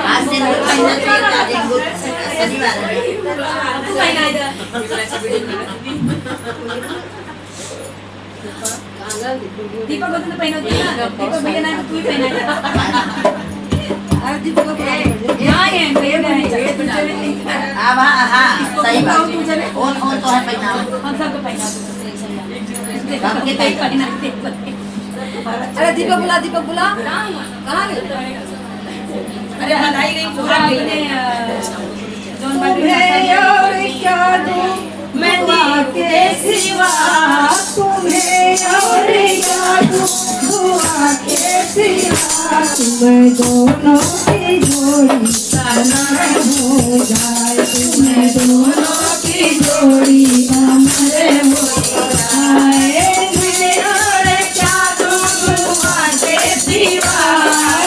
आज से दीपक बोलते तो पहना होती ना दीपक भैया ना तू ही पहना अरे दीपक को यहाँ है भैया अब हाँ सही बात कौन कौन तो है पहना हम सब तो पहना सबके पहना अरे दीपक बुला कहाँ गए अरे हलाई गई पूरा जौन बात क्या दूँ मैं के सिवा तुम्हें और क्या दूँ दुआ के सिवा तुम्हें दोनों की जोड़ी सनम हो जाए तुम्हें दोनों की जोड़ी अमर हो जाए मैं और क्या दूँ दुआ के सिवा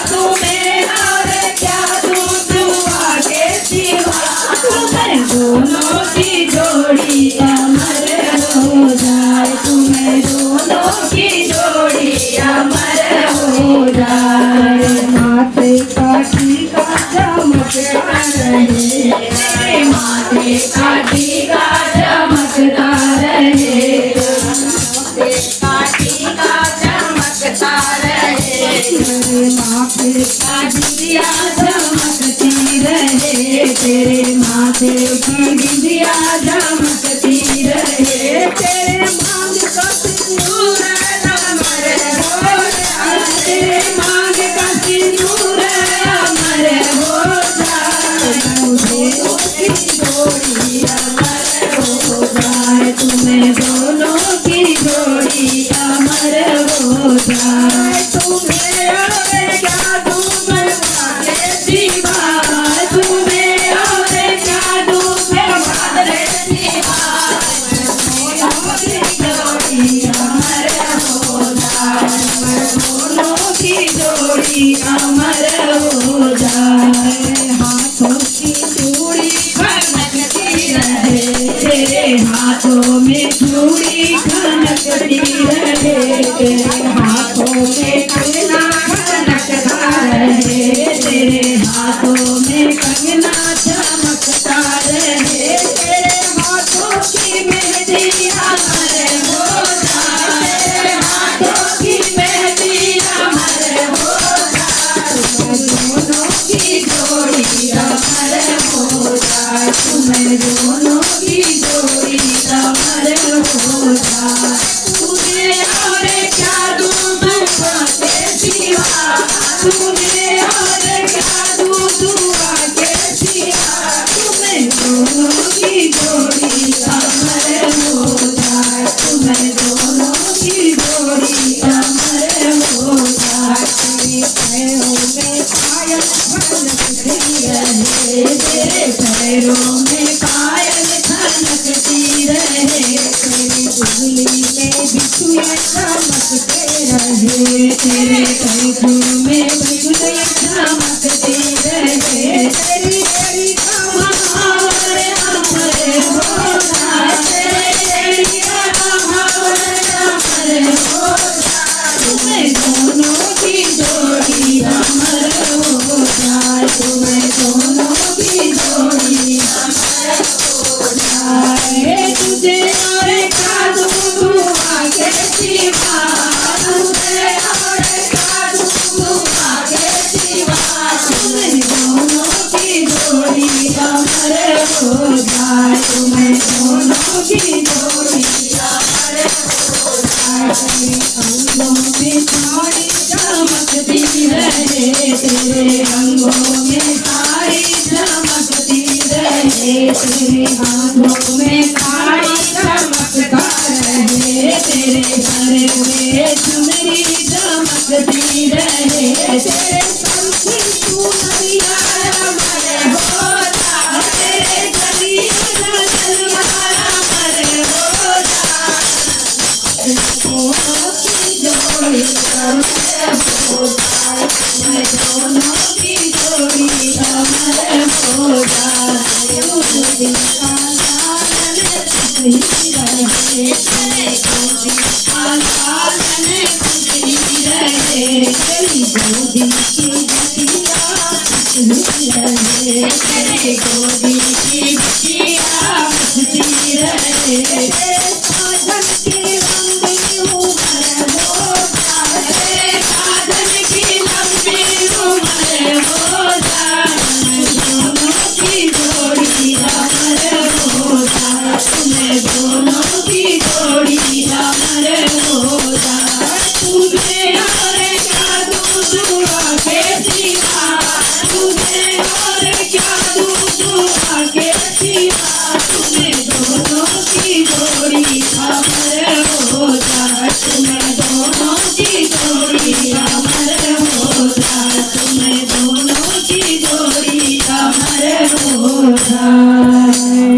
तुम्हें और क्या दूँ दुआ के सिवा तुम्हें दोनों की जोड़ी अमर हो जाए तुम्हें दोनों की जोड़ी अमर हो जाए माथे का टीका चमकता रहे माथे का टीका चमकता रहे माथे का टीका चमकता रहे माथे का दिया चमकती रहे तेरे माथे की बिंदिया चमकती रहे तेरे मांग का सिंदूर अमर हो जाए तेरे मांग का सिंदूर अमर हो जाए मुझे उसकी जोड़ी अमर हो जाए तुम्हें दोनों की जोड़ी अमर हो जाए तुम्हें और क्या दूँ के सिवा तुम्हें और क्या दूँ के सिवा दोनों की जोड़ी अमर हो जाए दोनों की जोड़ी अमर हो जाए हाथों की चूड़ी खनकती रहे तेरे हाथों में चूड़ी खनकती रहे तेरे हाथों में कंगना खनकता रहे तेरे हाथों में कंगना चमकता रहे तेरे हाथों की मेहंदी अमर हो जाए तेरे हाथों की मेहंदी अमर हो जाए दोनों की जोड़ी अमर हो जाए तुम्हें दोनों की जोड़ी अमर हो जाए तुम्हें और क्या दूँ दुआ के सिवा तुम्हें और क्या दूँ दुआ के सिवा तुम्हें दोनों की जोड़ी अमर हो जाए तुम्हें दोनों की जोड़ी अमर हो जाए पैरों में पायल खनकती रहे तेरे पैरों में पायल खनकती रहे तेरी उंगली में बिछुए चमकते रहे तेरे पैरों में बिछुए चमकते रहे तेरी तेरी कमर अमर हो जाए तेरी कमर अमर हो जाए तुम्हें दोनों की जोड़ी अमर हो जाए तुम्हें दोनों की जोड़ी अमर हो जाए तुझे और क्या दूँ दुआ के सिवा तुझे और क्या दूँ दुआ के सिवा तुम्हें दोनों की जोड़ी अमर हो जाए तुम्हें दोनों की जोड़ी अमर हो जाए अंगों में साड़ी चमकती रहे तेरे अंगों में साड़ी चमकती रहे तेरे हाथों में साड़ी चमकता रहे तेरे सर में चुनरी चमकती रहे तेरे सर की चुनरिया अमर हो जाए तेरे चुनरिया अमर हो जाए दोनों की जोड़ी अमर हो जाए तुम्हें दोनों की जोड़ी अमर हो जाए तेरे गोदी आलालन खुशी रहे, तेरी गोदी की बतिया खुशी रहे, तेरे गोदी की बतिया खुशी रहे, साजन की लंबी उम्र हो जाए, साजन की लंबी उम्र हो जाए, दोनों की जोड़ी अमर हो जाए, तुम्हें दोनों